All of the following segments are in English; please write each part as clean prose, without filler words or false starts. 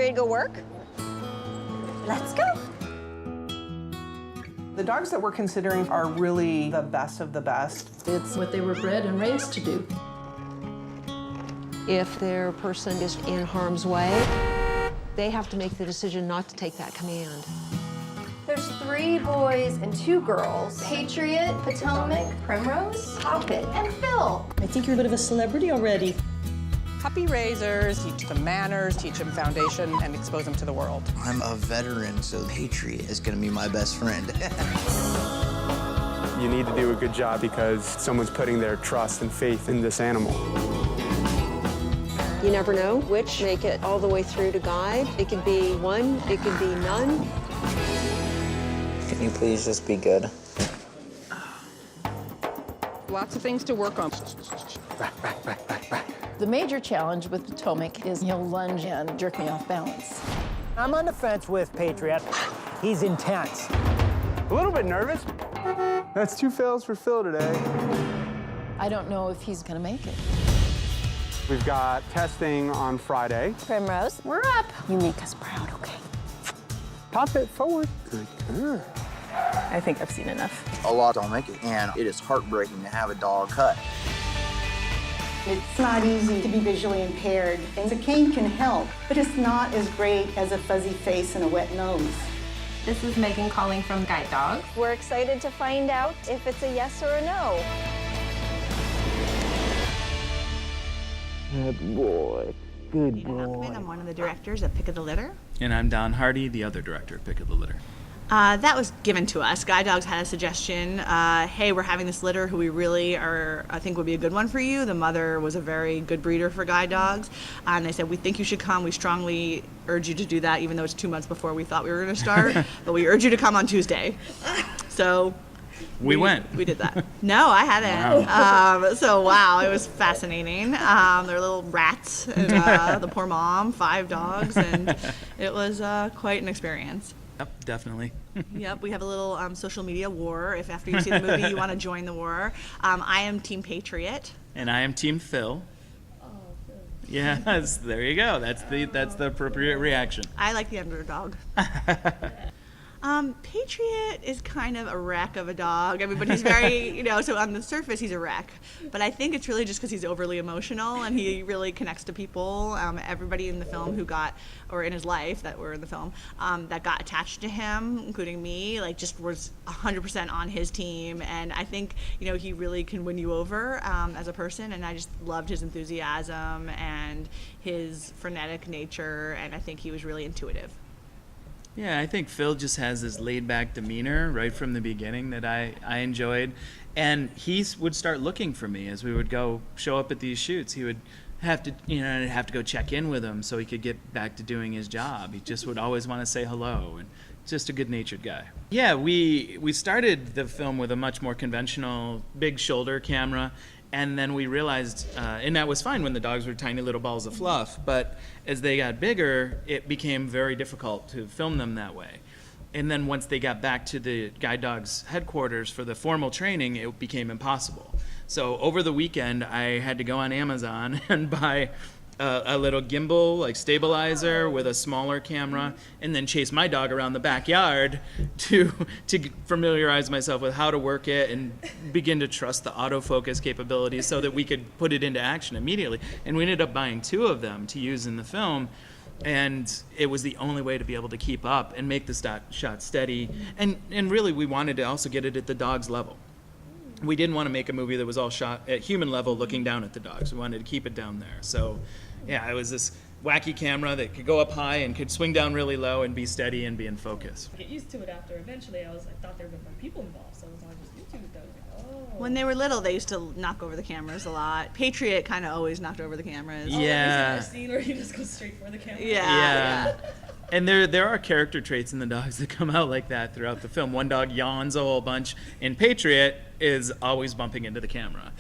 ready to go work? Let's go. The dogs that we're considering are really the best of the best. It's what they were bred and raised to do. If their person is in harm's way, they have to make the decision not to take that command. There's 3 boys and 2 girls. Patriot, Potomac, Primrose, Poppet, and Phil. I think you're a bit of a celebrity already. Puppy raisers teach them manners, teach them foundation, and expose them to the world. I'm a veteran, so Patriot is gonna be my best friend. You need to do a good job because someone's putting their trust and faith in this animal. You never know which make it all the way through to guide. It could be one, it could be none. Can you please just be good? Lots of things to work on. The major challenge with Potomac is he'll lunge and jerk me off balance. I'm on the fence with Patriot. He's intense. A little bit nervous. That's 2 fails for Phil today. I don't know if he's gonna make it. We've got testing on Friday. Primrose, we're up. You make us proud, okay? Pop it forward. Good girl. I think I've seen enough. A lot don't make it, and it is heartbreaking to have a dog cut. It's not easy to be visually impaired, and the cane can help, but it's not as great as a fuzzy face and a wet nose. This is Megan calling from Guide Dogs. We're excited to find out if it's a yes or a no. Good boy. Good boy. I'm one of the directors at Pick of the Litter. And I'm Don Hardy, the other director at Pick of the Litter. That was given to us. Guide Dogs had a suggestion. Hey, we're having this litter who we really I think would be a good one for you. The mother was a very good breeder for guide dogs. And they said, we think you should come. We strongly urge you to do that, even though it's 2 months before we thought we were going to start. But we urge you to come on Tuesday. So we went. We did that. No, I hadn't. Wow. So, wow, it was fascinating. They're little rats. And, the poor mom, 5 dogs. And it was quite an experience. Yep, definitely. Yep, we have a little social media war. If after you see the movie you want to join the war. I am Team Patriot. And I am Team Phil. Oh, Phil. Yes, there you go. That's the appropriate reaction. I like the underdog. Patriot is kind of a wreck of a dog. I mean, but he's very, so on the surface he's a wreck. But I think it's really just because he's overly emotional and he really connects to people. Everybody in the film or in his life that were in the film, that got attached to him, including me, just was 100% on his team. And I think, he really can win you over as a person. And I just loved his enthusiasm and his frenetic nature. And I think he was really intuitive. Yeah, I think Phil just has this laid-back demeanor right from the beginning that I enjoyed. And he would start looking for me as we would go show up at these shoots. He would have to, I'd have to go check in with him so he could get back to doing his job. He just would always want to say hello, and just a good-natured guy. Yeah, we started the film with a much more conventional big shoulder camera. And then we realized, and that was fine when the dogs were tiny little balls of fluff, but as they got bigger, it became very difficult to film them that way. And then once they got back to the Guide Dogs headquarters for the formal training, it became impossible. So over the weekend, I had to go on Amazon and buy a little gimbal, stabilizer with a smaller camera, and then chase my dog around the backyard to familiarize myself with how to work it and begin to trust the autofocus capabilities so that we could put it into action immediately. And we ended up buying 2 of them to use in the film, and it was the only way to be able to keep up and make the shot steady. And really, we wanted to also get it at the dog's level. We didn't want to make a movie that was all shot at human level looking down at the dogs. We wanted to keep it down there. So yeah, it was this wacky camera that could go up high and could swing down really low and be steady and be in focus. Get used to it after. Eventually, I thought there were more people involved, so it was all just YouTube. I was like, oh. When they were little, they used to knock over the cameras a lot. Patriot kind of always knocked over the cameras. Yeah. I've seen where he just goes straight for the camera. Yeah. And there are character traits in the dogs that come out like that throughout the film. One dog yawns a whole bunch, and Patriot is always bumping into the camera.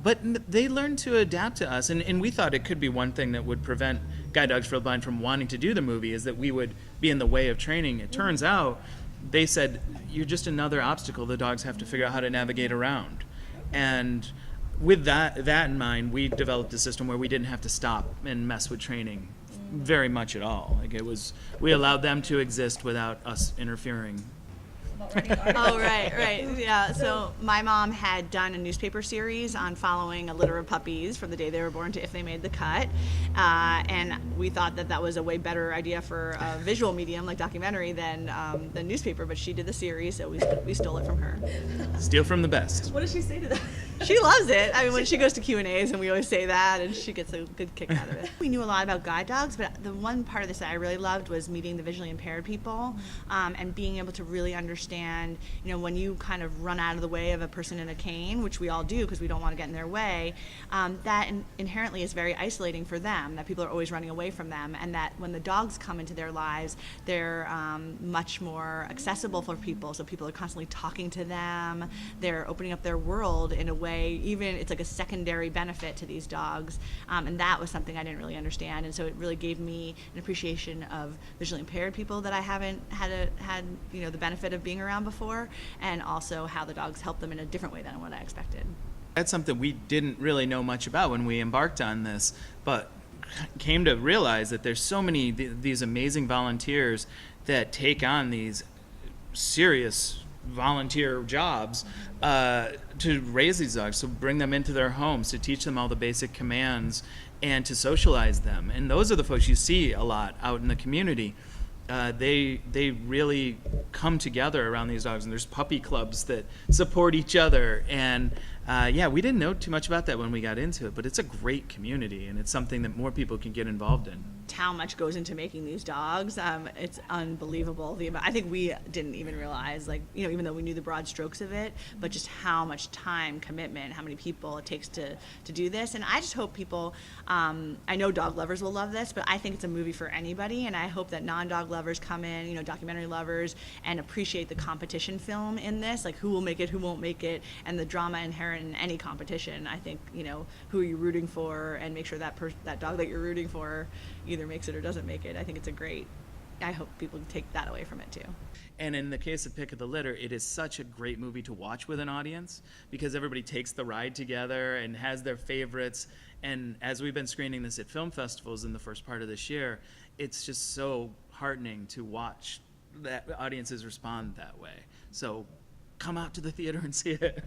But they learn to adapt to us, and we thought it could be one thing that would prevent Guide Dogs for the Blind from wanting to do the movie, is that we would be in the way of training. It turns out, they said, you're just another obstacle the dogs have to figure out how to navigate around. And with that in mind, we developed a system where we didn't have to stop and mess with training very much at all. Like it was, we allowed them to exist without us interfering. Oh, right, yeah. So my mom had done a newspaper series on following a litter of puppies from the day they were born to if they made the cut, and we thought that that was a way better idea for a visual medium like documentary than the newspaper. But she did the series, so we stole it from her. Steal from the best. What does she say to that? She loves it. I mean, when she goes to Q&As, and we always say that, and she gets a good kick out of it. We knew a lot about guide dogs, but the one part of this that I really loved was meeting the visually impaired people, and being able to really understand, you know, when you kind of run out of the way of a person in a cane, which we all do because we don't want to get in their way, that inherently is very isolating for them, that people are always running away from them, and that when the dogs come into their lives, they're much more accessible for people, so people are constantly talking to them, they're opening up their world in a way, even it's like a secondary benefit to these dogs, and that was something I didn't really understand, and so it really gave me an appreciation of visually impaired people that I haven't had you know, the benefit of being around before, and also how the dogs help them in a different way than what I expected. That's something we didn't really know much about when we embarked on this, but came to realize that there's so many these amazing volunteers that take on these serious volunteer jobs to raise these dogs, to bring them into their homes, to teach them all the basic commands, and to socialize them. And those are the folks you see a lot out in the community. They really come together around these dogs, and there's puppy clubs that support each other. And yeah, we didn't know too much about that when we got into it, but it's a great community, and it's something that more people can get involved in. How much goes into making these dogs, it's unbelievable. I think we didn't even realize, like, you know, even though we knew the broad strokes of it, but just how much time, commitment, how many people it takes to do this. And I just hope people, I know dog lovers will love this, but I think it's a movie for anybody, and I hope that non-dog lovers come in, you know, documentary lovers, and appreciate the competition film in this, like who will make it, who won't make it, and the drama inherent in any competition. I think, you know, who are you rooting for, and make sure that that dog that you're rooting for either makes it or doesn't make it. I think it's I hope people take that away from it too. And in the case of Pick of the Litter, it is such a great movie to watch with an audience because everybody takes the ride together and has their favorites. And as we've been screening this at film festivals in the first part of this year, it's just so heartening to watch that audiences respond that way. So come out to the theater and see it.